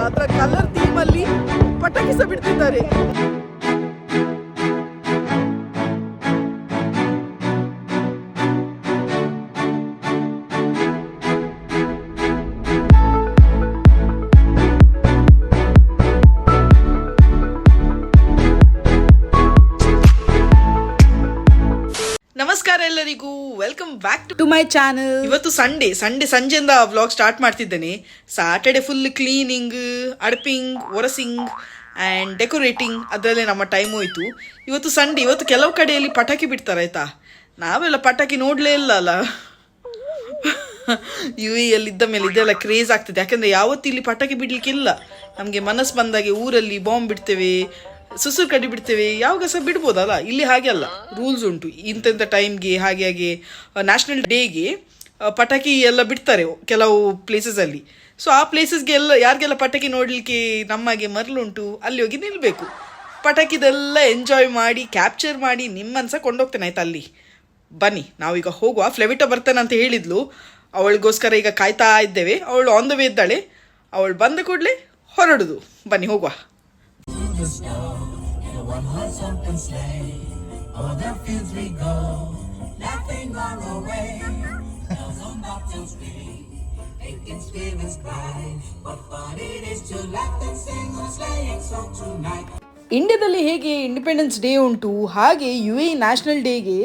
ಅದರ colour theme ಅಲ್ಲಿ ಪಟಾಕಿ ಸಹ ಬಿಡ್ತಿದ್ದಾರೆ. ನಮಸ್ಕಾರ ಎಲ್ಲರಿಗೂ, welcome back to my channel. ಇವತ್ತು ಸಂಡೇ ಸಂಜೆಯಿಂದ ವ್ಲಾಗ್ ಸ್ಟಾರ್ಟ್ ಮಾಡ್ತಿದ್ದೇನೆ. ಸಾಟರ್ಡೆ ಫುಲ್ ಕ್ಲೀನಿಂಗ್, ಅಡ್ಪಿಂಗ್, ಒರಸಿಂಗ್ ಆ್ಯಂಡ್ ಡೆಕೋರೇಟಿಂಗ್ ಅದರಲ್ಲೇ ನಮ್ಮ ಟೈಮ್ ಹೋಯಿತು. ಇವತ್ತು ಸಂಡೇ, ಇವತ್ತು ಕೆಲವು ಕಡೆಯಲ್ಲಿ ಪಟಾಕಿ ಬಿಡ್ತಾರೆ ಆಯ್ತಾ. ನಾವೆಲ್ಲ ಪಟಾಕಿ ನೋಡಲೇ ಇಲ್ಲ ಅಲ್ಲ. UAE ಇದ್ದ ಮೇಲೆ ಇದೆಲ್ಲ ಕ್ರೇಜ್ ಆಗ್ತದೆ. ಯಾಕಂದರೆ ಯಾವತ್ತೂ ಇಲ್ಲಿ ಪಟಾಕಿ ಬಿಡಲಿಕ್ಕಿಲ್ಲ. ನಮಗೆ ಮನಸ್ಸು ಬಂದಾಗೆ ಊರಲ್ಲಿ ಬಾಂಬ್ ಬಿಡ್ತೇವೆ, ಸುಸುರು ಕಡ್ಡಿ ಬಿಡ್ತೇವೆ, ಯಾವಾಗ ಸಹ ಬಿಡ್ಬೋದಲ್ಲ. ಇಲ್ಲಿ ಹಾಗೆ ಅಲ್ಲ, ರೂಲ್ಸ್ ಉಂಟು. ಇಂಥ ಟೈಮ್ಗೆ ಹಾಗೆ ನ್ಯಾಷನಲ್ ಡೇಗೆ ಪಟಾಕಿ ಎಲ್ಲ ಬಿಡ್ತಾರೆ ಕೆಲವು ಪ್ಲೇಸಸಲ್ಲಿ. ಸೊ ಆ ಪ್ಲೇಸಸ್ಗೆ ಎಲ್ಲ ಯಾರಿಗೆಲ್ಲ ಪಟಾಕಿ ನೋಡಲಿಕ್ಕೆ ನಮಗೆ ಮರಳುಂಟು, ಅಲ್ಲಿ ಹೋಗಿ ನಿಲ್ಲಬೇಕು. ಪಟಾಕಿದೆಲ್ಲ ಎಂಜಾಯ್ ಮಾಡಿ ಕ್ಯಾಪ್ಚರ್ ಮಾಡಿ ನಿಮ್ಮನ್ನು ಸಹ ಕೊಂಡೋಗ್ತೇನೆ ಆಯ್ತಾ. ಅಲ್ಲಿ ಬನ್ನಿ ನಾವೀಗ ಹೋಗುವ. ಫ್ಲೆವಿಟಾ ಬರ್ತೇನೆ ಅಂತ ಹೇಳಿದ್ಲು, ಅವಳಿಗೋಸ್ಕರ ಈಗ ಕಾಯ್ತಾ ಇದ್ದೇವೆ. ಅವಳು ಆನ್ ದ ವೇ ಇದ್ದಾಳೆ. ಅವಳು ಬಂದ ಕೂಡಲೇ ಹೊರಡುದು. ಬನ್ನಿ ಹೋಗುವ. The snow in a one-horse open sleigh. Over the fields we go, laughing all the way. Bells on bobtails ring, making spirits bright. What fun it is to laugh and sing a sleighing song tonight. ಇಂಡಿಯಾದಲ್ಲಿ ಹೇಗೆ independence day ಉಂಟು, ಹಾಗೆ UAE national ಡೇಗೆ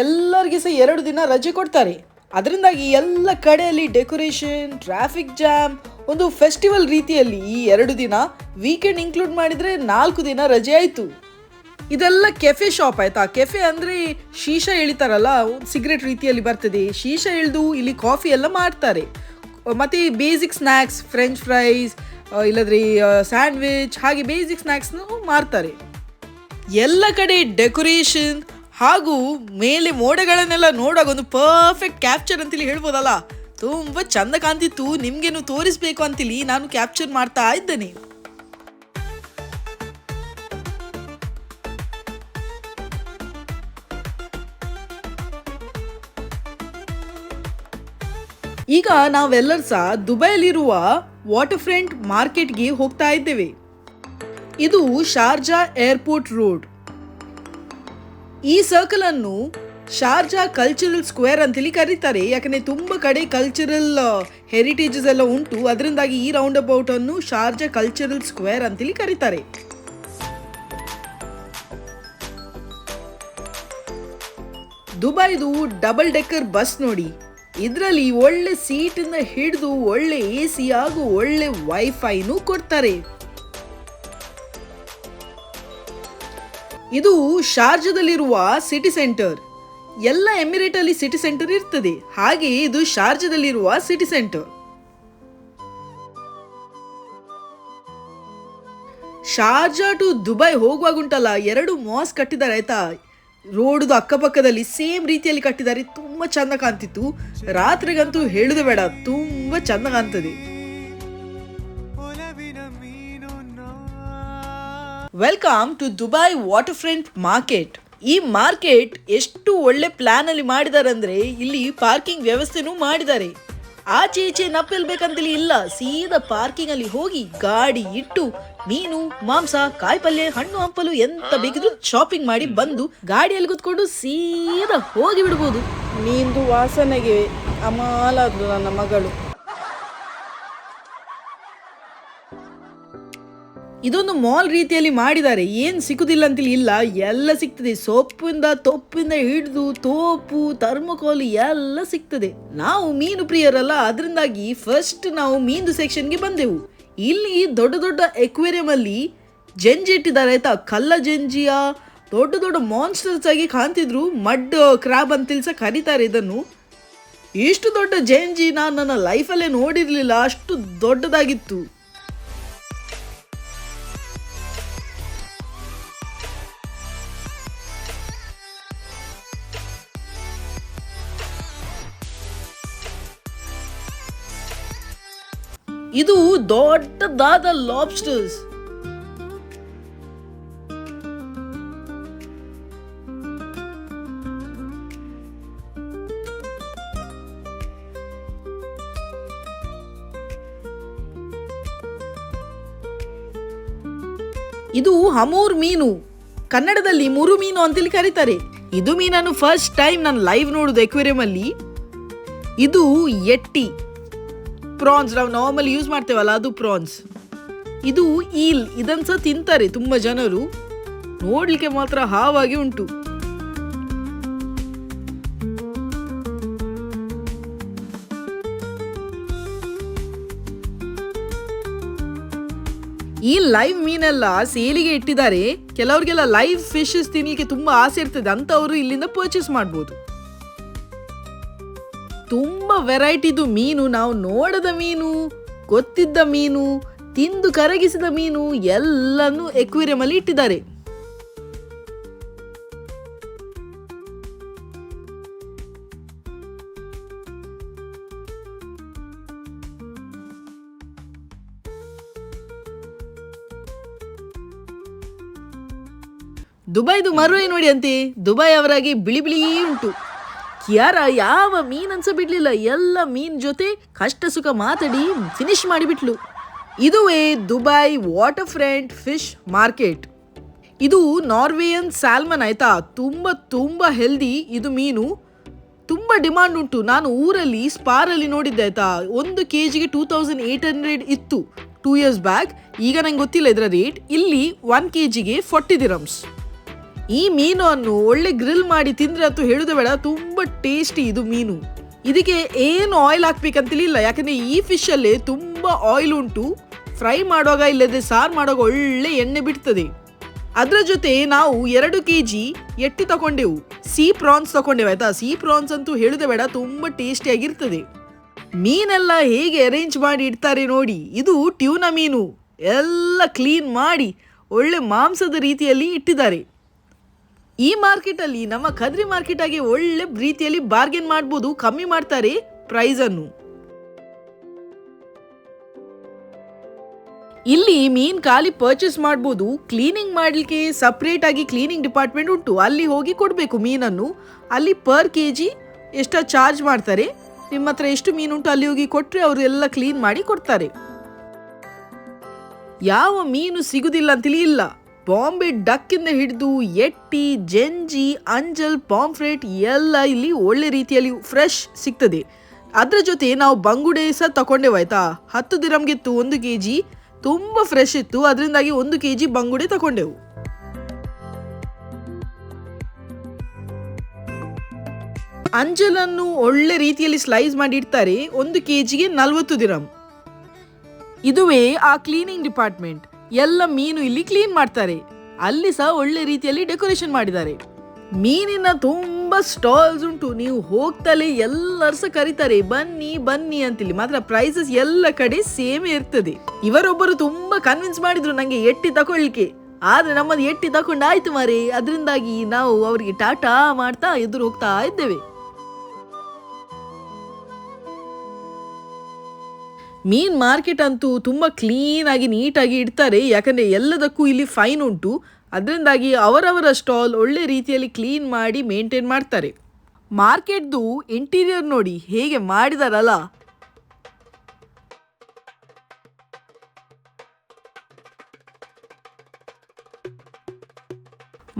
ಎಲ್ಲರಿಗೆ ಸಹ 2 ದಿನ ರಜೆ ಕೊಡ್ತಾರೆ. ಅದರಿಂದಾಗಿ ಎಲ್ಲ ಕಡೆಯಲ್ಲಿ ಡೆಕೋರೇಷನ್, ಟ್ರಾಫಿಕ್ ಜಾಮ್, ಒಂದು ಫೆಸ್ಟಿವಲ್ ರೀತಿಯಲ್ಲಿ ಈ 2 ದಿನ ವೀಕೆಂಡ್ ಇನ್ಕ್ಲೂಡ್ ಮಾಡಿದರೆ 4 ದಿನ ರಜೆ ಆಯಿತು. ಇದೆಲ್ಲ ಕೆಫೆ ಶಾಪ್ ಆಯ್ತಾ. ಕೆಫೆ ಅಂದರೆ ಶೀಶಾ ಎಳಿತಾರಲ್ಲ, ಸಿಗರೆಟ್ ರೀತಿಯಲ್ಲಿ ಬರ್ತದೆ. ಶೀಶಾ ಎಳೆದು ಇಲ್ಲಿ ಕಾಫಿ ಎಲ್ಲ ಮಾಡ್ತಾರೆ. ಮತ್ತು ಬೇಸಿಕ್ ಸ್ನ್ಯಾಕ್ಸ್, ಫ್ರೆಂಚ್ ಫ್ರೈಸ್, ಇಲ್ಲದ್ರೆ ಸ್ಯಾಂಡ್ವಿಚ್, ಹಾಗೆ ಬೇಸಿಕ್ ಸ್ನ್ಯಾಕ್ಸ್ನು ಮಾರ್ತಾರೆ. ಎಲ್ಲ ಕಡೆ ಡೆಕೋರೇಷನ್ ಹಾಗೂ ಮೇಲೆ ಮೋಡಗಳನ್ನೆಲ್ಲ ನೋಡುವಾಗ ಒಂದು ಪರ್ಫೆಕ್ಟ್ ಕ್ಯಾಪ್ಚರ್ ಅಂತೇಳಿ ಹೇಳ್ಬೋದಲ್ಲ. ತುಂಬ ಚಂದ ಕಾಣ್ತಿತ್ತು. ನಿಮಗೇನು ತೋರಿಸ್ಬೇಕು ಅಂತೇಳಿ ನಾನು ಕ್ಯಾಪ್ಚರ್ ಮಾಡ್ತಾ ಇದ್ದೇನೆ. ಈಗ ನಾವೆಲ್ಲರೂ ಸಹ ದುಬೈಲಿರುವ ವಾಟರ್ ಫ್ರಂಟ್ ಮಾರ್ಕೆಟ್ಗೆ ಹೋಗ್ತಾ ಇದ್ದೇವೆ. ಇದು ಶಾರ್ಜಾ ಏರ್ಪೋರ್ಟ್ ರೋಡ್. ಈ ಸರ್ಕಲ್ ಅನ್ನು ಶಾರ್ಜಾ ಕಲ್ಚರಲ್ ಸ್ಕ್ವೇರ್ ಅಂತೇಳಿ ಕರೀತಾರೆ. ಯಾಕಂದರೆ ತುಂಬ ಕಡೆ ಕಲ್ಚರಲ್ ಹೆರಿಟೇಜಸ್ ಎಲ್ಲ ಉಂಟು. ಅದರಿಂದಾಗಿ ಈ ರೌಂಡ್ ಅಬೌಟ್ ಅನ್ನು ಶಾರ್ಜಾ ಕಲ್ಚರಲ್ ಸ್ಕ್ವೇರ್ ಅಂತೇಳಿ ಕರೀತಾರೆ. ದುಬೈದು ಡಬಲ್ ಡೆಕ್ಕರ್ ಬಸ್ ನೋಡಿ. ಇದರಲ್ಲಿ ಒಳ್ಳೆ ಸೀಟಿಂದ ಹಿಡಿದು ಒಳ್ಳೆ AC ಹಾಗೂ ಒಳ್ಳೆ ವೈಫೈನೂ ಕೊಡ್ತಾರೆ. ಇದು ಶಾರ್ಜಾದಲ್ಲಿರುವ ಸಿಟಿ ಸೆಂಟರ್. ಎಲ್ಲ ಎಮಿರೇಟ್ ಅಲ್ಲಿ ಸಿಟಿ ಸೆಂಟರ್ ಇರ್ತದೆ, ಹಾಗೆ ಇದು ಶಾರ್ಜಾದಲ್ಲಿರುವ city centre. Sharjah to Dubai ಹೋಗುವಾಗ ಉಂಟಲ್ಲ, 2 ಮಾಸ್ ಕಟ್ಟಿದ್ದಾರೆ ಆಯ್ತಾ. ರೋಡ್ದು ಅಕ್ಕಪಕ್ಕದಲ್ಲಿ ಸೇಮ್ ರೀತಿಯಲ್ಲಿ ಕಟ್ಟಿದ್ದಾರೆ. ತುಂಬ ಚಂದ ಕಾಣ್ತಿತ್ತು. ರಾತ್ರಿಗಂತೂ ಹೇಳುದೇ ಬೇಡ, ತುಂಬ ಚಂದ ಕಾಣ್ತದೆ. Welcome to Dubai water front market. ಈ ಮಾರ್ಕೆಟ್ ಎಷ್ಟು ಒಳ್ಳೆ ಪ್ಲಾನ್ ಅಲ್ಲಿ ಮಾಡಿದ್ದಾರೆ ಅಂದ್ರೆ, ಇಲ್ಲಿ ಪಾರ್ಕಿಂಗ್ ವ್ಯವಸ್ಥೆನೂ ಮಾಡಿದ್ದಾರೆ. ಆಚೆ ಈಚೆ ನಪ್ಪಲ್ಬೇಕಂತೇಳಿ ಇಲ್ಲ, ಸೀದಾ ಪಾರ್ಕಿಂಗ್ ಅಲ್ಲಿ ಹೋಗಿ ಗಾಡಿ ಇಟ್ಟು ಮೀನು, ಮಾಂಸ, ಕಾಯಿಪಲ್ಯ, ಹಣ್ಣು ಹಂಪಲು ಎಂತ ಬೇಕಿದ್ರು ಶಾಪಿಂಗ್ ಮಾಡಿ ಬಂದು ಗಾಡಿಯಲ್ಲಿ ಕೂತ್ಕೊಂಡು ಸೀದಾ ಹೋಗಿ ಬಿಡ್ಬೋದು. ಮೀನ್ದು ವಾಸನೆಗೆ ಅಮಾಲಾದ್ರು ನನ್ನ ಮಗಳು. ಇದೊಂದು ಮಾಲ್ ರೀತಿಯಲ್ಲಿ ಮಾಡಿದ್ದಾರೆ. ಏನು ಸಿಕ್ಕುದಿಲ್ಲ ಅಂತೇಳಿ ಇಲ್ಲ, ಎಲ್ಲ ಸಿಗ್ತದೆ. ಸೊಪ್ಪಿಂದ ತೊಪ್ಪಿಂದ ಹಿಡಿದು ತೋಪು, ಥರ್ಮೋಕೋಲ್ ಎಲ್ಲ ಸಿಗ್ತದೆ. ನಾವು ಮೀನು ಪ್ರಿಯರಲ್ಲ, ಅದರಿಂದಾಗಿ ಫಸ್ಟ್ ನಾವು ಮೀನು ಸೆಕ್ಷನ್ಗೆ ಬಂದೆವು. ಇಲ್ಲಿ ದೊಡ್ಡ ದೊಡ್ಡ ಎಕ್ವೇರಿಯಂ ಅಲ್ಲಿ ಜಂಜಿ ಇಟ್ಟಿದ್ದಾರೆ ಆಯ್ತಾ. ಕಲ್ಲ ಜಂಜಿಯ ದೊಡ್ಡ ದೊಡ್ಡ ಮಾನ್ಸ್ಟರ್ಸ್ ಆಗಿ ಕಾಣ್ತಿದ್ರು. ಮಡ್ ಕ್ರಾಬ್ ಅಂತೇಳಿ ಸಹ ಕರೀತಾರೆ ಇದನ್ನು. ಇಷ್ಟು ದೊಡ್ಡ ಜಂಜಿ ನಾನು ನನ್ನ ಲೈಫಲ್ಲೇ ನೋಡಿರ್ಲಿಲ್ಲ, ಅಷ್ಟು ದೊಡ್ಡದಾಗಿತ್ತು. ಇದು ದೊಡ್ಡದಾದ ಲಾಬ್ಸ್ಟರ್ಸ್. ಇದು ಹಮೂರ್ ಮೀನು, ಕನ್ನಡದಲ್ಲಿ ಮುರು ಮೀನು ಅಂತೇಳಿ ಕರೀತಾರೆ. ಇದು ಮೀನನ್ನು ಫಸ್ಟ್ ಟೈಮ್ ನಾನು ಲೈವ್ ನೋಡುದು ಎಕ್ವೇರಿಯಂ ಅಲ್ಲಿ. ಇದು ಎಟ್ಟಿ ಪ್ರಾನ್ಸ್, ನಾವು ನಾರ್ಮಲ್ ಯೂಸ್ ಮಾಡ್ತೇವಲ್ಲ ಅದು ಪ್ರಾನ್ಸ್. ಇದು ಈಲ್, ಇದನ್ಸ ತಿಂತಾರೆ ತುಂಬಾ ಜನರು, ನೋಡ್ಲಿಕ್ಕೆ ಮಾತ್ರ ಹಾವಾಗಿ ಉಂಟು. ಈ ಲೈವ್ ಮೀನೆಲ್ಲ ಸೇಲಿಗೆ ಇಟ್ಟಿದ್ದಾರೆ. ಕೆಲವರಿಗೆಲ್ಲ ಲೈವ್ ಫಿಶಸ್ ತಿನ್ಲಿಕ್ಕೆ ತುಂಬಾ ಆಸೆ ಇರ್ತದೆ, ಅಂತವರು ಇಲ್ಲಿಂದ ಪರ್ಚೇಸ್ ಮಾಡ್ಬೋದು. ತುಂಬಾ ವೆರೈಟಿದು ಮೀನು, ನಾವು ನೋಡದ ಮೀನು, ಗೊತ್ತಿದ್ದ ಮೀನು, ತಿಂದು ಕರಗಿಸಿದ ಮೀನು ಎಲ್ಲನೂ ಎಕ್ವೇರಿಯಂ ಅಲ್ಲಿ ಇಟ್ಟಿದ್ದಾರೆ. ದುಬೈದು ಮರುವೆ ನೋಡಿ ಅಂತೆ, ದುಬೈ ಅವರಾಗಿ ಬಿಳಿ ಬಿಳಿ ಉಂಟು. ಕಿಯಾರ ಯಾವ ಮೀನ್ ಅನ್ಸ ಬಿಡ್ಲಿಲ್ಲ, ಎಲ್ಲ ಮೀನ್ ಜೊತೆ ಕಷ್ಟ ಸುಖ ಮಾತಾಡಿ ಫಿನಿಶ್ ಮಾಡಿಬಿಟ್ಲು. ಇದುವೇ Dubai water front fish market. ಇದು ನಾರ್ವೇಯನ್ ಸ್ಯಾಲ್ಮನ್ ಆಯ್ತಾ, ತುಂಬಾ ತುಂಬಾ ಹೆಲ್ದಿ ಇದು ಮೀನು, ತುಂಬಾ ಡಿಮಾಂಡ್ ಉಂಟು. ನಾನು ಊರಲ್ಲಿ ಸ್ಪಾರಲ್ಲಿ ನೋಡಿದ್ದೆ ಆಯ್ತಾ, 1 kg 2800 ಇತ್ತು 2 years ಬ್ಯಾಕ್. ಈಗ ನಂಗೆ ಗೊತ್ತಿಲ್ಲ ಇದರ ರೇಟ್. ಇಲ್ಲಿ 1 kg 40 dirhams. ಈ ಮೀನು ಅನ್ನು ಒಳ್ಳೆ ಗ್ರಿಲ್ ಮಾಡಿ ತಿಂದ್ರೆ ಅಂತೂ ಹೇಳುದ ಬೇಡ, ತುಂಬಾ ಟೇಸ್ಟಿ ಇದು ಮೀನು. ಇದಕ್ಕೆ ಏನು ಆಯಿಲ್ ಹಾಕ್ಬೇಕಂತಲೇ ಇಲ್ಲ, ಯಾಕಂದ್ರೆ ಈ ಫಿಶ್ ಅಲ್ಲೇ ತುಂಬಾ ಆಯಿಲ್ ಉಂಟು. ಫ್ರೈ ಮಾಡುವಾಗ ಇಲ್ಲದೆ ಸಾರು ಮಾಡುವಾಗ ಒಳ್ಳೆ ಎಣ್ಣೆ ಬಿಡ್ತದೆ. ಅದರ ಜೊತೆ ನಾವು 2 kg ಎಟ್ಟಿ ತಗೊಂಡೆವು, ಸೀ ಪ್ರಾನ್ಸ್ ತಗೊಂಡೆವು ಆಯ್ತಾ. ಸೀ ಪ್ರಾನ್ಸ್ ಅಂತೂ ಹೇಳುದ ಬೇಡ, ತುಂಬಾ ಟೇಸ್ಟಿ ಆಗಿರ್ತದೆ. ಮೀನೆಲ್ಲ ಹೇಗೆ ಅರೇಂಜ್ ಮಾಡಿ ಇಡ್ತಾರೆ ನೋಡಿ. ಇದು ಟ್ಯೂನಾ ಮೀನು, ಎಲ್ಲ ಕ್ಲೀನ್ ಮಾಡಿ ಒಳ್ಳೆ ಮಾಂಸದ ರೀತಿಯಲ್ಲಿ ಇಟ್ಟಿದ್ದಾರೆ. ಈ ಮಾರ್ಕೆಟ್ ಅಲ್ಲಿ ನಮ್ಮ ಖದ್ರಿ ಮಾರ್ಕೆಟ್ ಆಗಿ ಒಳ್ಳೆ ರೀತಿಯಲ್ಲಿ ಬಾರ್ಗೇನ್ ಮಾಡಬಹುದು, ಕಮ್ಮಿ ಮಾಡ್ತಾರೆ ಪ್ರೈಸ್ ಅನ್ನು. ಇಲ್ಲಿ ಮೀನ್ ಖಾಲಿ ಪರ್ಚೇಸ್ ಮಾಡಬಹುದು, ಕ್ಲೀನಿಂಗ್ ಮಾಡ್ಲಿಕ್ಕೆ ಸಪರೇಟ್ ಆಗಿ ಕ್ಲೀನಿಂಗ್ ಡಿಪಾರ್ಟ್ಮೆಂಟ್ ಉಂಟು, ಅಲ್ಲಿ ಹೋಗಿ ಕೊಡಬೇಕು ಮೀನನ್ನು. ಅಲ್ಲಿ ಪರ್ kg ಎಷ್ಟ ಚಾರ್ಜ್ ಮಾಡ್ತಾರೆ, ನಿಮ್ಮ ಹತ್ರ ಎಷ್ಟು ಮೀನುಂಟು ಅಲ್ಲಿ ಹೋಗಿ ಕೊಟ್ರೆ ಅವರು ಎಲ್ಲ ಕ್ಲೀನ್ ಮಾಡಿ ಕೊಡ್ತಾರೆ. ಯಾವ ಮೀನು ಸಿಗುದಿಲ್ಲ ಅಂತಲೇ ಇಲ್ಲ, ಬಾಂಬೆ ಡಕ್ ಇಂದ ಹಿಡಿದು ಎಟ್ಟಿ, ಜೆಂಜಿ, ಅಂಜಲ್, ಪಾಂಫ್ರೆಟ್ ಎಲ್ಲ ಇಲ್ಲಿ ಒಳ್ಳೆ ರೀತಿಯಲ್ಲಿ ಫ್ರೆಶ್ ಸಿಗ್ತದೆ. ಅದ್ರ ಜೊತೆ ನಾವು ಬಂಗುಡೆ ಸಹ ತಗೊಂಡೆವಾಯ್ತಾ, 10 dirhamಗಿತ್ತು 1 kg, ತುಂಬಾ ಫ್ರೆಶ್ ಇತ್ತು, ಅದರಿಂದಾಗಿ 1 kg ಬಂಗುಡೆ ತಗೊಂಡೆವು. ಅಂಜಲನ್ನು ಒಳ್ಳೆ ರೀತಿಯಲ್ಲಿ ಸ್ಲೈಸ್ ಮಾಡಿ ಇಡ್ತಾರೆ, 1 kg 40 dirham. ಇದುವೇ ಆ ಕ್ಲೀನಿಂಗ್ ಡಿಪಾರ್ಟ್ಮೆಂಟ್, ಎಲ್ಲ ಮೀನು ಇಲ್ಲಿ ಕ್ಲೀನ್ ಮಾಡ್ತಾರೆ. ಅಲ್ಲಿ ಸಹ ಒಳ್ಳೆ ರೀತಿಯಲ್ಲಿ ಡೆಕೋರೇಷನ್ ಮಾಡಿದ್ದಾರೆ. ಮೀನಿನ ತುಂಬಾ ಸ್ಟಾಲ್ಸ್ ಉಂಟು, ನೀವು ಹೋಗ್ತಲೇ ಎಲ್ಲರೂ ಸಹ ಕರೀತಾರೆ ಬನ್ನಿ ಬನ್ನಿ ಅಂತೇಳಿ. ಮಾತ್ರ ಪ್ರೈಸಸ್ ಎಲ್ಲ ಕಡೆ ಸೇಮ್ ಇರ್ತದೆ. ಇವರೊಬ್ಬರು ತುಂಬಾ ಕನ್ವಿನ್ಸ್ ಮಾಡಿದ್ರು ನಂಗೆ ಎಟ್ಟಿ ತಗೊಳ್ಳಿಕ್ಕೆ, ಆದ್ರೆ ನಮ್ಮದು ಎಟ್ಟಿ ತಗೊಂಡಾಯ್ತು ಮಾರೆ. ಅದರಿಂದಾಗಿ ನಾವು ಅವರಿಗೆ ಟಾಟಾ ಮಾಡ್ತಾ ಎದುರು ಹೋಗ್ತಾ ಇದ್ದೇವೆ. ಮೀನ್ ಮಾರ್ಕೆಟ್ ಅಂತೂ ತುಂಬಾ ಕ್ಲೀನ್ ಆಗಿ ನೀಟಾಗಿ ಇಡ್ತಾರೆ, ಯಾಕಂದ್ರೆ ಎಲ್ಲದಕ್ಕೂ ಇಲ್ಲಿ ಫೈನ್ ಉಂಟು. ಅದರಿಂದಾಗಿ ಅವರವರ ಸ್ಟಾಲ್ ಒಳ್ಳೆ ರೀತಿಯಲ್ಲಿ ಕ್ಲೀನ್ ಮಾಡಿ ಮೇಂಟೈನ್ ಮಾಡ್ತಾರೆ. ಮಾರ್ಕೆಟ್ದು ಇಂಟೀರಿಯರ್ ನೋಡಿ ಹೇಗೆ ಮಾಡಿದಾರಲ್ಲ.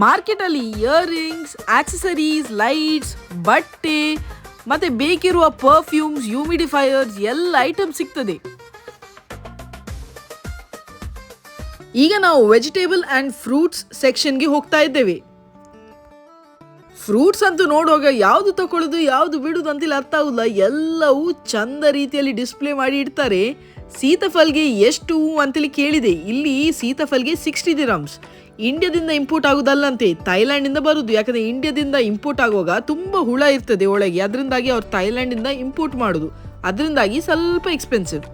ಮಾರ್ಕೆಟ್ ಅಲ್ಲಿ ಇಯರಿಂಗ್ಸ್, ಆಕ್ಸೆಸರೀಸ್, ಲೈಟ್ಸ್, ಬಟ್ಟೆ ಮತ್ತೆ ಬೇಕಿರುವ ಪರ್ಫ್ಯೂಮ್ಸ್, ಹ್ಯೂಮಿಡಿಫೈಯರ್ಸ್ ಎಲ್ಲ ಐಟಮ್ ಸಿಗ್ತದೆ. ಈಗ ನಾವು ವೆಜಿಟೇಬಲ್ ಅಂಡ್ ಫ್ರೂಟ್ಸ್ ಸೆಕ್ಷನ್ಗೆ ಹೋಗ್ತಾ ಇದ್ದೇವೆ. ಫ್ರೂಟ್ಸ್ ಅಂತೂ ನೋಡುವಾಗ ಯಾವುದು ತಕೊಳ್ಳೋದು ಯಾವುದು ಬಿಡುದು ಅಂತಿಲ್ಲ ಅರ್ಥ ಆಗುಲ್ಲ, ಎಲ್ಲವೂ ಚಂದ ರೀತಿಯಲ್ಲಿ ಡಿಸ್ಪ್ಲೇ ಮಾಡಿ ಇಡ್ತಾರೆ. ಸೀತಾಫಲ್ಗೆ ಎಷ್ಟು ಅಂತೇಳಿ ಕೇಳಿದೆ, ಇಲ್ಲಿ ಸೀತಾಫಲ್ಗೆ 60 dirhams. ಇಂಡಿಯಾದಿಂದ ಇಂಪೋರ್ಟ್ ಆಗೋದಲ್ಲಂತೆ, ಥೈಲ್ಯಾಂಡಿಂದ ಬರುದು. ಯಾಕಂದರೆ ಇಂಡಿಯಾದಿಂದ ಇಂಪೋರ್ಟ್ ಆಗುವಾಗ ತುಂಬ ಹುಳ ಇರ್ತದೆ ಒಳಗೆ, ಅದರಿಂದಾಗಿ ಅವ್ರು ಥೈಲ್ಯಾಂಡಿಂದ ಇಂಪೋರ್ಟ್ ಮಾಡೋದು, ಅದರಿಂದಾಗಿ ಸ್ವಲ್ಪ ಎಕ್ಸ್ಪೆನ್ಸಿವ್.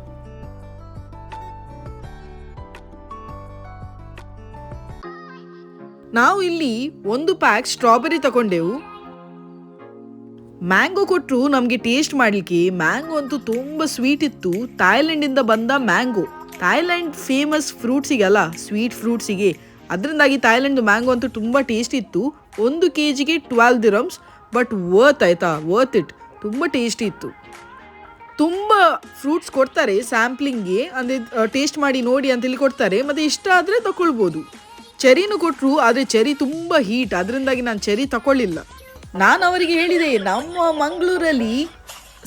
ನಾವು ಇಲ್ಲಿ 1 ಪ್ಯಾಕ್ ಸ್ಟ್ರಾಬೆರಿ ತಗೊಂಡೆವು. ಮ್ಯಾಂಗೋ ಕೊಟ್ಟರು ನಮಗೆ ಟೇಸ್ಟ್ ಮಾಡಲಿಕ್ಕೆ. ಮ್ಯಾಂಗೋ ಅಂತೂ ತುಂಬ ಸ್ವೀಟ್ ಇತ್ತು, ಥೈಲ್ಯಾಂಡಿಂದ ಬಂದ ಮ್ಯಾಂಗೋ. ಥೈಲ್ಯಾಂಡ್ ಫೇಮಸ್ ಫ್ರೂಟ್ಸಿಗಲ್ಲ, ಸ್ವೀಟ್ ಫ್ರೂಟ್ಸಿಗೆ, ಅದರಿಂದಾಗಿ ಥೈಲ್ಯಾಂಡ್ ಮ್ಯಾಂಗೋ ಅಂತೂ ತುಂಬ ಟೇಸ್ಟ್ ಇತ್ತು. 1 kg 12 dirhams, ಬಟ್ ವರ್ತ್ ಆಯ್ತಾ, ವರ್ತ್ ಇಟ್, ತುಂಬ ಟೇಸ್ಟಿ ಇತ್ತು. ತುಂಬ ಫ್ರೂಟ್ಸ್ ಕೊಡ್ತಾರೆ ಸ್ಯಾಂಪ್ಲಿಂಗ್ಗೆ, ಅಂದರೆ ಟೇಸ್ಟ್ ಮಾಡಿ ನೋಡಿ ಅಂತೇಳಿ ಕೊಡ್ತಾರೆ, ಮತ್ತು ಇಷ್ಟ ಆದರೆ ತಗೊಳ್ಬೋದು. ಚೆರಿನೂ ಕೊಟ್ಟರು, ಆದರೆ ಚೆರಿ ತುಂಬ ಹೀಟ್, ಅದರಿಂದಾಗಿ ನಾನು ಚೆರಿ ತಗೊಳ್ಳಿಲ್ಲ. ನಾನು ಅವರಿಗೆ ಹೇಳಿದೆ, ನಮ್ಮ ಮಂಗಳೂರಲ್ಲಿ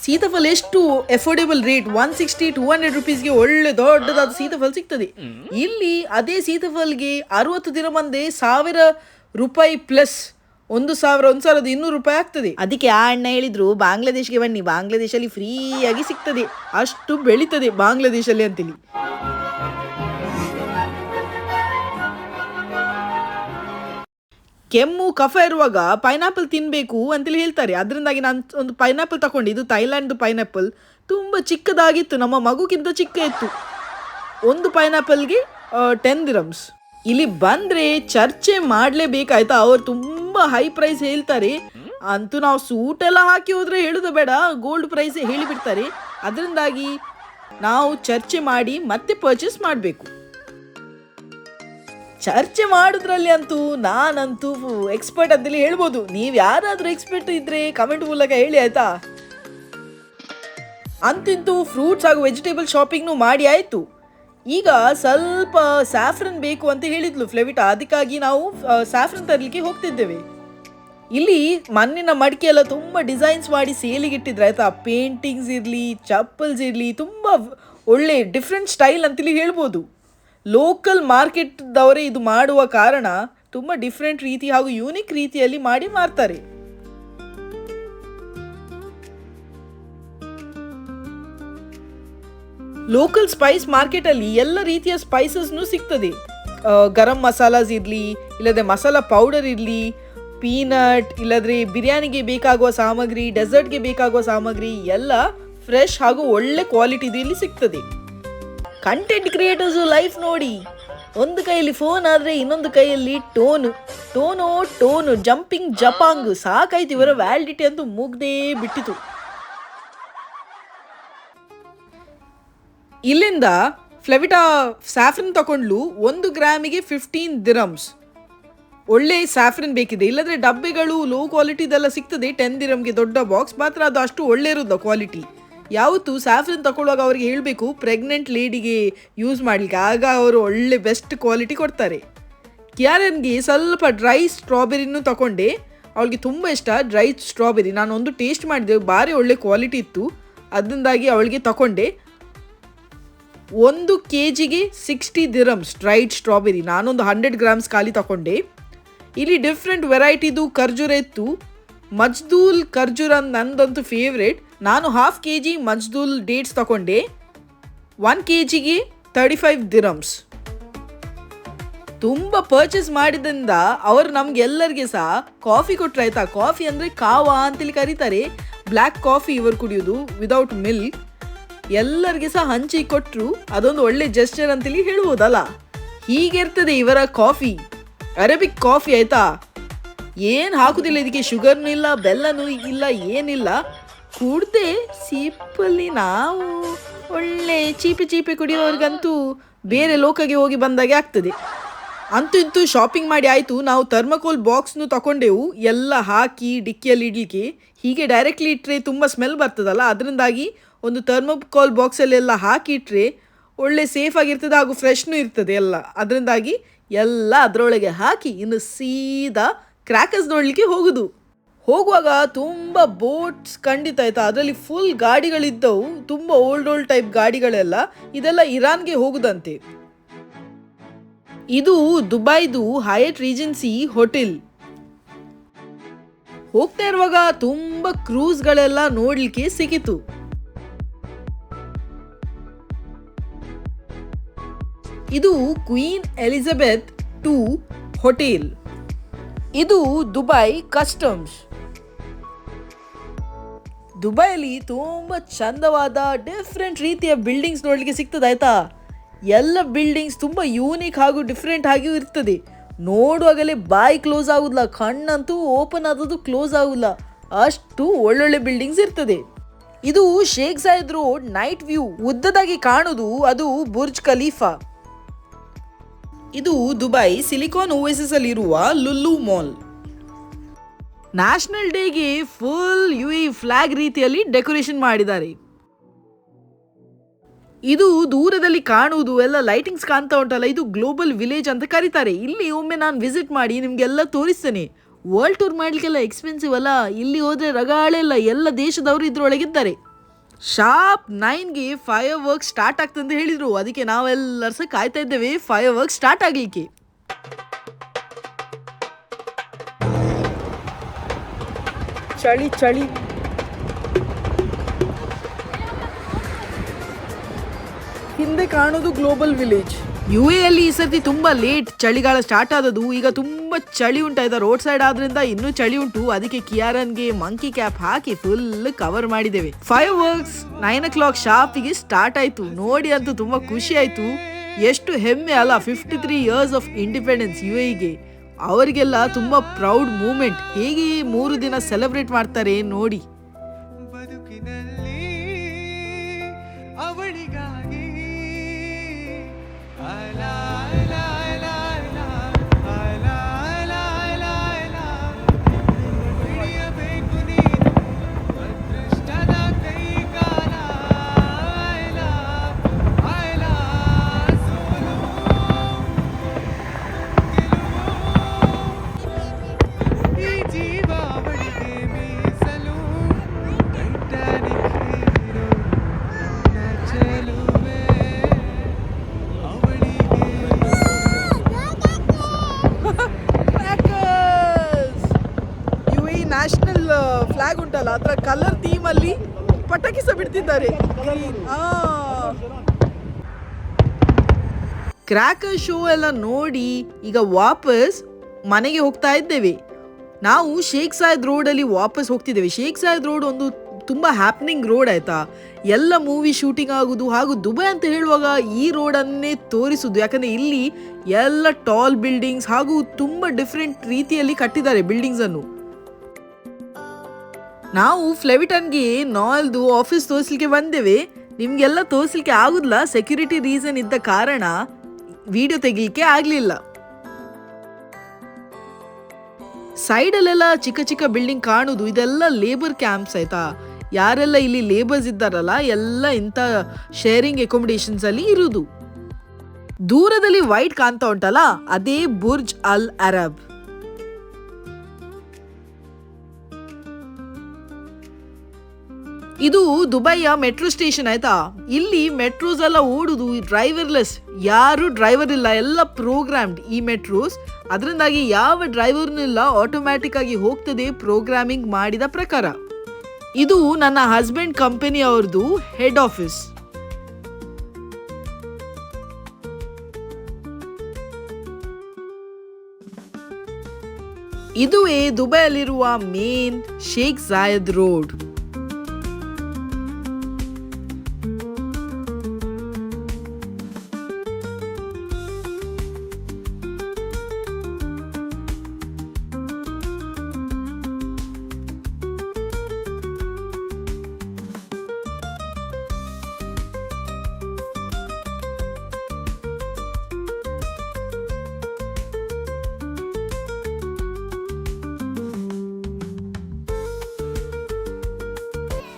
ಸೀತಾಫಲ ಎಷ್ಟು ಎಫೋರ್ಡೆಬಲ್ ರೇಟ್, 160-200 ರುಪೀಸ್ಗೆ ಒಳ್ಳೆ ದೊಡ್ಡದಾದ ಸೀತಾಫಲ ಸಿಗ್ತದೆ. ಇಲ್ಲಿ ಅದೇ ಸೀತಾಫಲ್ಗೆ 60 ದಿನ ಬಂದೆ 1000 ರೂಪಾಯಿ ಪ್ಲಸ್ 1,200 ರೂಪಾಯಿ ಆಗ್ತದೆ. ಅದಕ್ಕೆ ಆ ಅಣ್ಣ ಹೇಳಿದ್ರು, ಬಾಂಗ್ಲಾದೇಶ್ಗೆ ಬನ್ನಿ, ಬಾಂಗ್ಲಾದೇಶಲ್ಲಿ ಫ್ರೀಯಾಗಿ ಸಿಗ್ತದೆ, ಅಷ್ಟು ಬೆಳೀತದೆ ಬಾಂಗ್ಲಾದೇಶಲ್ಲಿ ಅಂತೇಳಿ. ಕೆಮ್ಮು ಕಫ ಇರುವಾಗ ಪೈನಾಪಲ್ ತಿನ್ನಬೇಕು ಅಂತೇಳಿ ಹೇಳ್ತಾರೆ. ಅದರಿಂದಾಗಿ ನಾನು ಒಂದು ಪೈನಾಪಲ್ ತಗೊಂಡು, ಇದು ಥೈಲ್ಯಾಂಡ್ದು ಪೈನಾಪಲ್, ತುಂಬ ಚಿಕ್ಕದಾಗಿತ್ತು, ನಮ್ಮ ಮಗುಗಿಂತ ಚಿಕ್ಕ ಇತ್ತು. ಒಂದು ಪೈನಾಪಲ್ಗೆ 10 ದಿರಮ್ಸ್. ಇಲ್ಲಿ ಬಂದರೆ ಚರ್ಚೆ ಮಾಡಲೇಬೇಕಾಯ್ತಾ, ಅವ್ರು ತುಂಬ ಹೈ ಪ್ರೈಸ್ ಹೇಳ್ತಾರೆ. ಅಂತೂ ನಾವು ಸೂಟೆಲ್ಲ ಹಾಕಿ ಹೋದರೆ ಹೇಳೋದು ಬೇಡ, ಗೋಲ್ಡ್ ಪ್ರೈಸ್ ಹೇಳಿಬಿಡ್ತಾರೆ. ಅದರಿಂದಾಗಿ ನಾವು ಚರ್ಚೆ ಮಾಡಿ ಮತ್ತೆ ಪರ್ಚೇಸ್ ಮಾಡಬೇಕು. ಚರ್ಚೆ ಮಾಡೋದ್ರಲ್ಲಿ ಅಂತೂ ನಾನಂತೂ ಎಕ್ಸ್ಪರ್ಟ್ ಅಂತೇಳಿ ಹೇಳ್ಬೋದು. ನೀವು ಯಾರಾದರೂ ಎಕ್ಸ್ಪರ್ಟ್ ಇದ್ದರೆ ಕಮೆಂಟ್ ಮೂಲಕ ಹೇಳಿ ಆಯಿತಾ. ಅಂತಿಂತೂ ಫ್ರೂಟ್ಸ್ ಹಾಗೂ ವೆಜಿಟೇಬಲ್ ಶಾಪಿಂಗ್ನು ಮಾಡಿ ಆಯಿತು. ಈಗ ಸ್ವಲ್ಪ ಸ್ಯಾಫ್ರನ್ ಬೇಕು ಅಂತ ಹೇಳಿದ್ಲು ಫ್ಲೆವಿಟಾ, ಅದಕ್ಕಾಗಿ ನಾವು ಸ್ಯಾಫ್ರನ್ ತರಲಿಕ್ಕೆ ಹೋಗ್ತಿದ್ದೇವೆ. ಇಲ್ಲಿ ಮಣ್ಣಿನ ಮಡಿಕೆ ಎಲ್ಲ ತುಂಬ ಡಿಸೈನ್ಸ್ ಮಾಡಿ ಸೇಲಿಗೆ ಇಟ್ಟಿದ್ರೆ ಆಯಿತಾ. ಪೇಂಟಿಂಗ್ಸ್ ಇರಲಿ, ಚಪ್ಪಲ್ಸ್ ಇರಲಿ, ತುಂಬ ಒಳ್ಳೆ ಡಿಫ್ರೆಂಟ್ ಸ್ಟೈಲ್ ಅಂತೇಳಿ ಹೇಳ್ಬೋದು. ಲೋಕಲ್ ಮಾರ್ಕೆಟ್ದವರೇ ಇದು ಮಾಡುವ ಕಾರಣ ತುಂಬ ಡಿಫ್ರೆಂಟ್ ರೀತಿ ಹಾಗೂ ಯೂನಿಕ್ ರೀತಿಯಲ್ಲಿ ಮಾಡಿ ಮಾರ್ತಾರೆ. ಲೋಕಲ್ ಸ್ಪೈಸ್ ಮಾರ್ಕೆಟಲ್ಲಿ ಎಲ್ಲ ರೀತಿಯ ಸ್ಪೈಸಸ್ನು ಸಿಗ್ತದೆ. ಗರಂ ಮಸಾಲಾಸ್ ಇರಲಿ, ಇಲ್ಲದೆ ಮಸಾಲಾ ಪೌಡರ್ ಇರಲಿ, ಪೀನಟ್, ಇಲ್ಲದ್ರೆ ಬಿರಿಯಾನಿಗೆ ಬೇಕಾಗುವ ಸಾಮಗ್ರಿ, ಡೆಸರ್ಟ್ಗೆ ಬೇಕಾಗುವ ಸಾಮಗ್ರಿ ಎಲ್ಲ ಫ್ರೆಶ್ ಹಾಗೂ ಒಳ್ಳೆ ಕ್ವಾಲಿಟಿದು ಇಲ್ಲಿ ಸಿಗ್ತದೆ. ಕಂಟೆಂಟ್ ಕ್ರಿಯೇಟರ್ಸು ಲೈಫ್ ನೋಡಿ, ಒಂದು ಕೈಯಲ್ಲಿ ಫೋನ್ ಆದರೆ ಇನ್ನೊಂದು ಕೈಯಲ್ಲಿ ಟೋನು ಜಂಪಿಂಗ್ ಜಪಾಂಗ್, ಸಾಕಾಯ್ತು. ಇವರ ವ್ಯಾಲಿಡಿಟಿ ಅಂತೂ ಮುಗ್ದೇ ಬಿಟ್ಟಿತು. ಇಲ್ಲಿಂದ ಫ್ಲೆವಿಟಾ ಸ್ಯಾಫ್ರನ್ ತಗೊಂಡ್ಲು. 1 ಗ್ರಾಮಿಗೆ 15 ದಿರಮ್ಸ್. ಒಳ್ಳೆ ಸ್ಯಾಫ್ರನ್ ಬೇಕಿದೆ, ಇಲ್ಲದ್ರೆ ಡಬ್ಬೆಗಳು ಲೋ ಕ್ವಾಲಿಟಿದೆಲ್ಲ ಸಿಗ್ತದೆ 10 ದಿರಮ್ಗೆ ದೊಡ್ಡ ಬಾಕ್ಸ್, ಮಾತ್ರ ಅದು ಅಷ್ಟು ಒಳ್ಳೆ ಇರೋದು ಕ್ವಾಲಿಟಿ. ಯಾವತ್ತು ಸ್ಯಾಫ್ರನ್ ತಗೊಳ್ಳುವಾಗ ಅವರಿಗೆ ಹೇಳಬೇಕು ಪ್ರೆಗ್ನೆಂಟ್ ಲೇಡಿಗೆ ಯೂಸ್ ಮಾಡಲಿಕ್ಕೆ, ಆಗ ಅವರು ಒಳ್ಳೆ ಬೆಸ್ಟ್ ಕ್ವಾಲಿಟಿ ಕೊಡ್ತಾರೆ. ಕ್ಯಾರನ್ಗೆ ಸ್ವಲ್ಪ ಡ್ರೈ ಸ್ಟ್ರಾಬೆರಿನೂ ತಗೊಂಡೆ, ಅವಳಿಗೆ ತುಂಬ ಇಷ್ಟ ಡ್ರೈ ಸ್ಟ್ರಾಬೆರಿ. ನಾನು ಒಂದು ಟೇಸ್ಟ್ ಮಾಡಿದೆ, ಭಾರಿ ಒಳ್ಳೆ ಕ್ವಾಲಿಟಿ ಇತ್ತು, ಅದರಿಂದಾಗಿ ಅವಳಿಗೆ ತಗೊಂಡೆ. 1 kgಗೆ 60 ದಿರಮ್ಸ್ ಡ್ರೈಡ್ ಸ್ಟ್ರಾಬೆರಿ. ನಾನೊಂದು 100 ಗ್ರಾಮ್ಸ್ ಖಾಲಿ ತಗೊಂಡೆ. ಇಲ್ಲಿ ಡಿಫ್ರೆಂಟ್ ವೆರೈಟಿದು ಖರ್ಜೂರ ಇತ್ತು. ಮಜ್ದೂಲ್ ಖರ್ಜೂರ ನಂದಂತೂ ಫೇವ್ರೇಟ್. ನಾನು 1/2 kg ಮಜ್ದೂಲ್ ಡೇಟ್ಸ್ ತಗೊಂಡೆ. 1 kgಗೆ 35 ದಿರಮ್ಸ್. ತುಂಬ ಪರ್ಚೇಸ್ ಮಾಡಿದ್ರಿಂದ ಅವರು ನಮ್ಗೆಲ್ಲರಿಗೆ ಸಹ ಕಾಫಿ ಕೊಟ್ಟರೆ ಆಯಿತಾ. ಕಾಫಿ ಅಂದರೆ ಕಾವಾ ಅಂತೇಳಿ ಕರೀತಾರೆ, ಬ್ಲ್ಯಾಕ್ ಕಾಫಿ ಇವರು ಕುಡಿಯೋದು ವಿದೌಟ್ ಮಿಲ್ಕ್. ಎಲ್ಲರಿಗೆ ಸಹ ಹಂಚಿ ಕೊಟ್ಟರು, ಅದೊಂದು ಒಳ್ಳೆ ಜೆಸ್ಚರ್ ಅಂತೇಳಿ ಹೇಳ್ಬೋದಲ್ಲ. ಹೀಗಿರ್ತದೆ ಇವರ ಕಾಫಿ, ಅರೇಬಿಕ್ ಕಾಫಿ ಆಯಿತಾ. ಏನು ಹಾಕುದಿಲ್ಲ ಇದಕ್ಕೆ, ಶುಗರ್ನೂ ಇಲ್ಲ, ಬೆಲ್ಲನೂ ಇಲ್ಲ, ಏನಿಲ್ಲ. ಕುಡ್ದೆ ಸಿಪ್ಪಲ್ಲಿ ನಾವು ಒಳ್ಳೆ ಚೀಪೆ ಕುಡಿಯೋರಿಗಂತೂ ಬೇರೆ ಲೋಕಗೆ ಹೋಗಿ ಬಂದಾಗೆ ಆಗ್ತದೆ. ಅಂತೂ ಇಂತೂ ಶಾಪಿಂಗ್ ಮಾಡಿ ಆಯಿತು. ನಾವು ಥರ್ಮಕೋಲ್ ಬಾಕ್ಸ್ನು ತಗೊಂಡೆವು, ಎಲ್ಲ ಹಾಕಿ ಡಿಕ್ಕಿಯಲ್ಲಿ ಇಡಲಿಕ್ಕೆ. ಹೀಗೆ ಡೈರೆಕ್ಟ್ಲಿ ಇಟ್ಟರೆ ತುಂಬ ಸ್ಮೆಲ್ ಬರ್ತದಲ್ಲ, ಅದರಿಂದಾಗಿ ಒಂದು ಥರ್ಮಕೋಲ್ ಬಾಕ್ಸಲ್ಲೆಲ್ಲ ಹಾಕಿ ಇಟ್ಟರೆ ಒಳ್ಳೆ ಸೇಫಾಗಿರ್ತದೆ ಹಾಗೂ ಫ್ರೆಶ್ನೂ ಇರ್ತದೆ ಎಲ್ಲ. ಅದರಿಂದಾಗಿ ಎಲ್ಲ ಅದರೊಳಗೆ ಹಾಕಿ ಇನ್ನು ಸೀದಾ ಕ್ರ್ಯಾಕರ್ಸ್ ನೋಡಲಿಕ್ಕೆ ಹೋಗುವಾಗ ತುಂಬ ಬೋಟ್ಸ್ ಖಂಡಿತ ಆಯಿತಾ. ಅದರಲ್ಲಿ ಫುಲ್ ಗಾಡಿಗಳಿದ್ದವು, ತುಂಬ ಓಲ್ಡ್ ಟೈಪ್ ಗಾಡಿಗಳೆಲ್ಲ. ಇದೆಲ್ಲ ಇರಾನ್ಗೆ ಹೋಗುದಂತೆ. ಇದು ದುಬೈದು ಹಯಟ್ ರೀಜೆನ್ಸಿ ಹೋಟೆಲ್. ಹೋಗ್ತಾ ಇರುವಾಗ ತುಂಬ ಕ್ರೂಸ್ಗಳೆಲ್ಲ ನೋಡಲಿಕ್ಕೆ ಸಿಕ್ಕಿತು. ಇದು ಕ್ವೀನ್ ಎಲಿಜಬೆತ್ II ಹೋಟೆಲ್. ಇದು ದುಬೈ ಕಸ್ಟಮ್ಸ್. ದುಬೈಲಿ ತುಂಬ ಚಂದವಾದ ಡಿಫ್ರೆಂಟ್ ರೀತಿಯ ಬಿಲ್ಡಿಂಗ್ಸ್ ನೋಡಲಿಕ್ಕೆ ಸಿಗ್ತದೆ ಆಯಿತಾ. ಎಲ್ಲ ಬಿಲ್ಡಿಂಗ್ಸ್ ತುಂಬ ಯೂನಿಕ್ ಹಾಗೂ ಡಿಫ್ರೆಂಟ್ ಆಗಿಯೂ ಇರ್ತದೆ. ನೋಡುವಾಗಲೇ ಬಾಯಿ ಕ್ಲೋಸ್ ಆಗೋದಿಲ್ಲ, ಕಣ್ಣಂತೂ ಓಪನ್ ಆದದ್ದು ಕ್ಲೋಸ್ ಆಗೋದಿಲ್ಲ, ಅಷ್ಟು ಒಳ್ಳೊಳ್ಳೆ ಬಿಲ್ಡಿಂಗ್ಸ್ ಇರ್ತದೆ. ಇದು Sheikh Zayed road night view. ಉದ್ದದಾಗಿ ಕಾಣೋದು ಅದು ಬುರ್ಜ್ ಖಲೀಫಾ. ಇದು ದುಬೈ ಸಿಲಿಕಾನ್ ಓಯಸಿಸ್ ಅಲ್ಲಿ ಇರುವ ಲುಲ್ಲು ಮಾಲ್. ನ್ಯಾಷನಲ್ ಡೇಗೆ ಫುಲ್ UAE ಫ್ಲಾಗ್ ರೀತಿಯಲ್ಲಿ ಡೆಕೋರೇಷನ್ ಮಾಡಿದ್ದಾರೆ. ಇದು ದೂರದಲ್ಲಿ ಕಾಣುವುದು ಎಲ್ಲ ಲೈಟಿಂಗ್ಸ್ ಕಾಣ್ತಾ ಉಂಟಲ್ಲ, ಇದು ಗ್ಲೋಬಲ್ ವಿಲೇಜ್ ಅಂತ ಕರೀತಾರೆ. ಇಲ್ಲಿ ಒಮ್ಮೆ ನಾನು ವಿಸಿಟ್ ಮಾಡಿ ನಿಮಗೆಲ್ಲ ತೋರಿಸ್ತೇನೆ. ವರ್ಲ್ಡ್ ಟೂರ್ ಮಾಡಲಿಕ್ಕೆಲ್ಲ ಎಕ್ಸ್ಪೆನ್ಸಿವ್ ಅಲ್ಲ, ಇಲ್ಲಿ ಹೋದರೆ ರಗಾಳೆ ಇಲ್ಲ, ಎಲ್ಲ ದೇಶದವರು ಇದ್ರೊಳಗಿದ್ದಾರೆ. ಶಾರ್ಪ್ 9ಗೆ ಫೈರ್ ವರ್ಕ್ ಸ್ಟಾರ್ಟ್ ಆಗ್ತದೆ ಅಂತ ಹೇಳಿದರು, ಅದಕ್ಕೆ ನಾವೆಲ್ಲರೂ ಸಹ ಕಾಯ್ತಾ ಇದ್ದೇವೆ ಫೈರ್ ವರ್ಕ್ ಸ್ಟಾರ್ಟ್ ಆಗಲಿಕ್ಕೆ. ಚಳಿ ಚಳಿ. ಹಿಂದೆ ಕಾಣೋದು ಗ್ಲೋಬಲ್ ವಿಲೇಜ್. UAE ಈ ಸರ್ತಿ ತುಂಬಾ ಲೇಟ್ ಚಳಿಗಾಲ ಸ್ಟಾರ್ಟ್ ಆದದ್ದು. ಈಗ ತುಂಬಾ ಚಳಿ ಉಂಟಾಯ್ತಾ, ರೋಡ್ ಸೈಡ್ ಆದ್ರಿಂದ ಇನ್ನೂ ಚಳಿ ಉಂಟು. ಅದಕ್ಕೆ ಕಿಯಾರನ್ಗೆ ಮಂಕಿ ಕ್ಯಾಪ್ ಹಾಕಿ ಫುಲ್ ಕವರ್ ಮಾಡಿದ್ದೇವೆ. ಫೈರ್ ವರ್ಕ್ಸ್ 9 o'clock ಶಾರ್ಪಿಗೆ ಸ್ಟಾರ್ಟ್ ಆಯ್ತು. ನೋಡಿ ಅಂತೂ ತುಂಬಾ ಖುಷಿ ಆಯ್ತು. ಎಷ್ಟು ಹೆಮ್ಮೆ ಅಲ್ಲ, 53 years ಆಫ್ ಇಂಡಿಪೆಂಡೆನ್ಸ್ UAEಗೆ. ಅವರಿಗೆಲ್ಲ ತುಂಬಾ ಪ್ರೌಡ್ ಮೂಮೆಂಟ್. ಹೇಗೆ 3 ದಿನ ಸೆಲೆಬ್ರೇಟ್ ಮಾಡ್ತಾರೆ ನೋಡಿ. ನ್ಯಾಷನಲ್ ಫ್ಲಾಗ್ ಉಂಟಲ್ಲ, ಅದರ ಕಲರ್ ಥೀಮ್ ಅಲ್ಲಿ ಪಟಾಕಿ ಸಹ ಬಿಡ್ತಿದ್ದಾರೆ. ಕ್ರ್ಯಾಕರ್ ಶೋ ಎಲ್ಲ ನೋಡಿ ಈಗ ವಾಪಸ್ ಮನೆಗೆ ಹೋಗ್ತಾ ಇದ್ದೇವೆ. ನಾವು ಶೇಖ್ ಸಾಯದ್ ರೋಡಲ್ಲಿ ವಾಪಸ್ ಹೋಗ್ತಿದ್ದೇವೆ. ಶೇಖ್ ಸಾಯದ್ ರೋಡ್ ಒಂದು ತುಂಬ ಹ್ಯಾಪ್ನಿಂಗ್ ರೋಡ್ ಆಯ್ತಾ. ಎಲ್ಲ ಮೂವಿ ಶೂಟಿಂಗ್ ಆಗೋದು, ಹಾಗೂ ದುಬೈ ಅಂತ ಹೇಳುವಾಗ ಈ ರೋಡನ್ನೇ ತೋರಿಸುದು. ಯಾಕಂದರೆ ಇಲ್ಲಿ ಎಲ್ಲ ಟಾಲ್ ಬಿಲ್ಡಿಂಗ್ಸ್ ಹಾಗೂ ತುಂಬ ಡಿಫ್ರೆಂಟ್ ರೀತಿಯಲ್ಲಿ ಕಟ್ಟಿದ್ದಾರೆ ಬಿಲ್ಡಿಂಗ್ಸನ್ನು. ನಾವು ಫ್ಲೆವಿಟನ್ಗೆ ನಾಲ್ದು ಆಫೀಸ್ ತೋರಿಸಲಿಕ್ಕೆ ಬಂದೇವೆ. ನಿಮಗೆಲ್ಲ ತೋರಿಸಲಿಕ್ಕೆ ಆಗುದಿಲ್ಲ, ಸೆಕ್ಯೂರಿಟಿ ರೀಸನ್ ಇದ್ದ ಕಾರಣ ವಿಡಿಯೋ ತೆಗಿಲಿಕ್ಕೆ ಆಗಲಿಲ್ಲ. ಸೈಡಲ್ಲೆಲ್ಲ ಚಿಕ್ಕ ಚಿಕ್ಕ ಬಿಲ್ಡಿಂಗ್ ಕಾಣುದು, ಇದೆಲ್ಲ ಲೇಬರ್ ಕ್ಯಾಂಪ್ಸ್ ಆಯ್ತಾ. ಯಾರೆಲ್ಲ ಇಲ್ಲಿ ಲೇಬರ್ಸ್ ಇದ್ದಾರಲ್ಲ ಎಲ್ಲ ಇಂಥ ಶೇರಿಂಗ್ ಅಕೊಮಡೇಷನ್ಸ್ ಅಲ್ಲಿ ಇರುವುದು. ದೂರದಲ್ಲಿ ವೈಟ್ ಕಾಣ್ತಾ ಉಂಟಲ್ಲ, ಅದೇ ಬುರ್ಜ್ ಅಲ್ ಅರಬ್. ಇದು ದುಬೈಯ ಮೆಟ್ರೋ ಸ್ಟೇಷನ್ ಆಯ್ತಾ. ಇಲ್ಲಿ ಮೆಟ್ರೋಸ್ ಎಲ್ಲ ಓಡುದು ಡ್ರೈವರ್ಲೆಸ್, ಯಾರು ಡ್ರೈವರ್ ಇಲ್ಲ, ಎಲ್ಲ ಪ್ರೋಗ್ರಾಮ್ಡ್ ಈ ಮೆಟ್ರೋಸ್. ಅದರಿಂದಾಗಿ ಯಾವ ಡ್ರೈವರ್ನೂ ಇಲ್ಲ, ಆಟೋಮ್ಯಾಟಿಕ್ ಆಗಿ ಹೋಗ್ತದೆ ಪ್ರೋಗ್ರಾಮಿಂಗ್ ಮಾಡಿದ ಪ್ರಕಾರ. ಇದು ನನ್ನ ಹಸ್ಬೆಂಡ್ ಕಂಪನಿ ಅವ್ರದ್ದು ಹೆಡ್ ಆಫೀಸ್. ಇದುವೇ ದುಬೈಯಲ್ಲಿರುವ ಮೇನ್ ಶೇಖ್ ಜಾಯದ್ ರೋಡ್.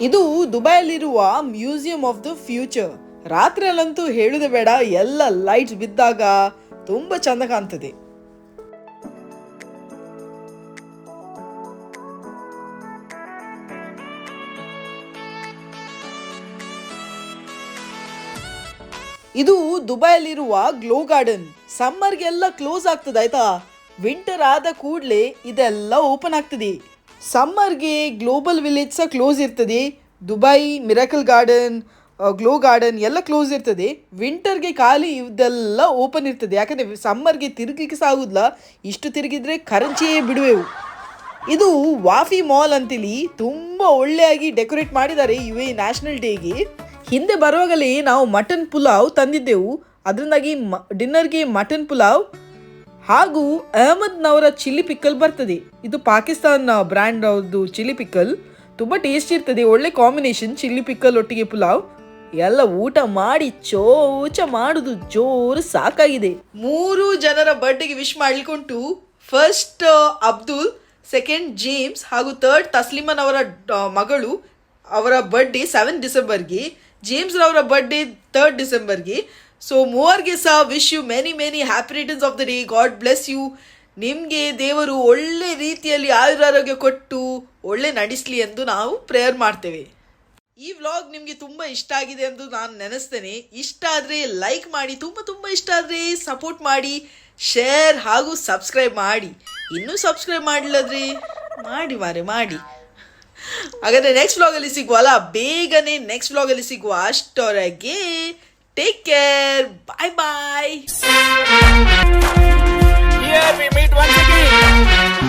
ಇದು ದುಬೈಯಲ್ಲಿರುವ ಮ್ಯೂಸಿಯಂ ಆಫ್ ದ ಫ್ಯೂಚರ್. ರಾತ್ರಿಯಲ್ಲಂತೂ ಹೇಳುದೇ ಬೇಡ, ಎಲ್ಲ ಲೈಟ್ಸ್ ಬಿದ್ದಾಗ ತುಂಬಾ ಚಂದ ಕಾಣ್ತದೆ. ಇದು ದುಬೈಯಲ್ಲಿರುವ ಗ್ಲೋ ಗಾರ್ಡನ್. ಸಮ್ಮರ್ಗೆಲ್ಲ ಕ್ಲೋಸ್ ಆಗ್ತದೆ ಆಯ್ತಾ. ವಿಂಟರ್ ಆದ ಕೂಡಲೇ ಇದೆಲ್ಲ ಓಪನ್ ಆಗ್ತದೆ. ಸಮ್ಮರ್ಗೆ ಗ್ಲೋಬಲ್ ವಿಲೇಜ್ ಸಹ ಕ್ಲೋಸ್ ಇರ್ತದೆ. Dubai miracle garden, glow garden ಎಲ್ಲ ಕ್ಲೋಸ್ ಇರ್ತದೆ. ವಿಂಟರ್ಗೆ ಖಾಲಿ ಇದೆಲ್ಲ ಓಪನ್ ಇರ್ತದೆ. ಯಾಕಂದರೆ ಸಮ್ಮರ್ಗೆ ತಿರುಗಲಿಕ್ಕೆ ಸಹ ಆಗುದಿಲ್ಲ, ಇಷ್ಟು ತಿರುಗಿದ್ರೆ ಕರಂಚಿಯೇ ಬಿಡುವೆವು. ಇದು ವಾಫಿ ಮಾಲ್ ಅಂತೇಳಿ ತುಂಬ ಒಳ್ಳೆಯಾಗಿ ಡೆಕೋರೇಟ್ ಮಾಡಿದ್ದಾರೆ UAE ನ್ಯಾಷನಲ್ ಡೇಗೆ. ಹಿಂದೆ ಬರುವಾಗಲೇ ನಾವು ಮಟನ್ ಪುಲಾವ್ ತಂದಿದ್ದೆವು. ಅದರಿಂದಾಗಿ ಡಿನ್ನರ್ಗೆ ಮಟನ್ ಪುಲಾವ್ ಹಾಗೂ ಅಹಮದ್ನವರ ಚಿಲ್ಲಿ ಪಿಕ್ಕಲ್ ಬರ್ತದೆ. ಇದು ಪಾಕಿಸ್ತಾನ ಬ್ರ್ಯಾಂಡ್ ಅವ್ರದ್ದು ಚಿಲ್ಲಿ ಪಿಕ್ಕಲ್. ತುಂಬ ಟೇಸ್ಟ್ ಇರ್ತದೆ, ಒಳ್ಳೆ ಕಾಂಬಿನೇಷನ್ ಚಿಲ್ಲಿ ಪಿಕ್ಕಲ್ ಒಟ್ಟಿಗೆ ಪುಲಾವ್. ಎಲ್ಲ ಊಟ ಮಾಡಿ ಚೋಚ ಮಾಡುದು ಜೋರು ಸಾಕಾಗಿದೆ. 3 ಜನರ ಬರ್ಡೇಗೆ ವಿಶ್ ಮಾಡ್ಲಿಕ್ಕುಂಟು. ಫಸ್ಟ್ ಅಬ್ದುಲ್, ಸೆಕೆಂಡ್ ಜೇಮ್ಸ್ ಹಾಗೂ ಥರ್ಡ್ ತಸ್ಲಿಮನ್ ಅವರ ಮಗಳು. ಅವರ ಬರ್ಡೇ 7 ಡಿಸೆಂಬರ್ಗೆ. ಜೇಮ್ಸ್ ರವರ ಬರ್ಡೇ 3rd ಡಿಸೆಂಬರ್ಗೆ. ಸೊ ಮೂವರ್ಗೆ ಸಹ wish you many happy returns of the day. God bless you. ನಿಮಗೆ ದೇವರು ಒಳ್ಳೆ ರೀತಿಯಲ್ಲಿ ಆಯುರಾರೋಗ್ಯ ಕೊಟ್ಟು ಒಳ್ಳೆ ನಡೆಸಲಿ ಎಂದು ನಾವು ಪ್ರೇಯರ್ ಮಾಡ್ತೇವೆ. ಈ ವ್ಲಾಗ್ ನಿಮಗೆ ತುಂಬ ಇಷ್ಟ ಆಗಿದೆ ಎಂದು ನಾನು ನೆನೆಸ್ತೇನೆ. ಇಷ್ಟ ಆದರೆ ಲೈಕ್ ಮಾಡಿ, ತುಂಬ ಇಷ್ಟ ಆದರೆ ಸಪೋರ್ಟ್ ಮಾಡಿ, ಶೇರ್ ಹಾಗೂ ಸಬ್ಸ್ಕ್ರೈಬ್ ಮಾಡಿ. ಇನ್ನೂ ಸಬ್ಸ್ಕ್ರೈಬ್ ಮಾಡಿಲ್ಲದ್ರೆ ಮಾಡಿ. ಹಾಗಾದರೆ ನೆಕ್ಸ್ಟ್ ವ್ಲಾಗಲ್ಲಿ ಸಿಗುವಲ್ಲ, ಬೇಗನೆ ನೆಕ್ಸ್ಟ್ ವ್ಲಾಗಲ್ಲಿ ಸಿಗುವ. ಅಷ್ಟರವರೆಗೆ take care, bye. Here we meet once again.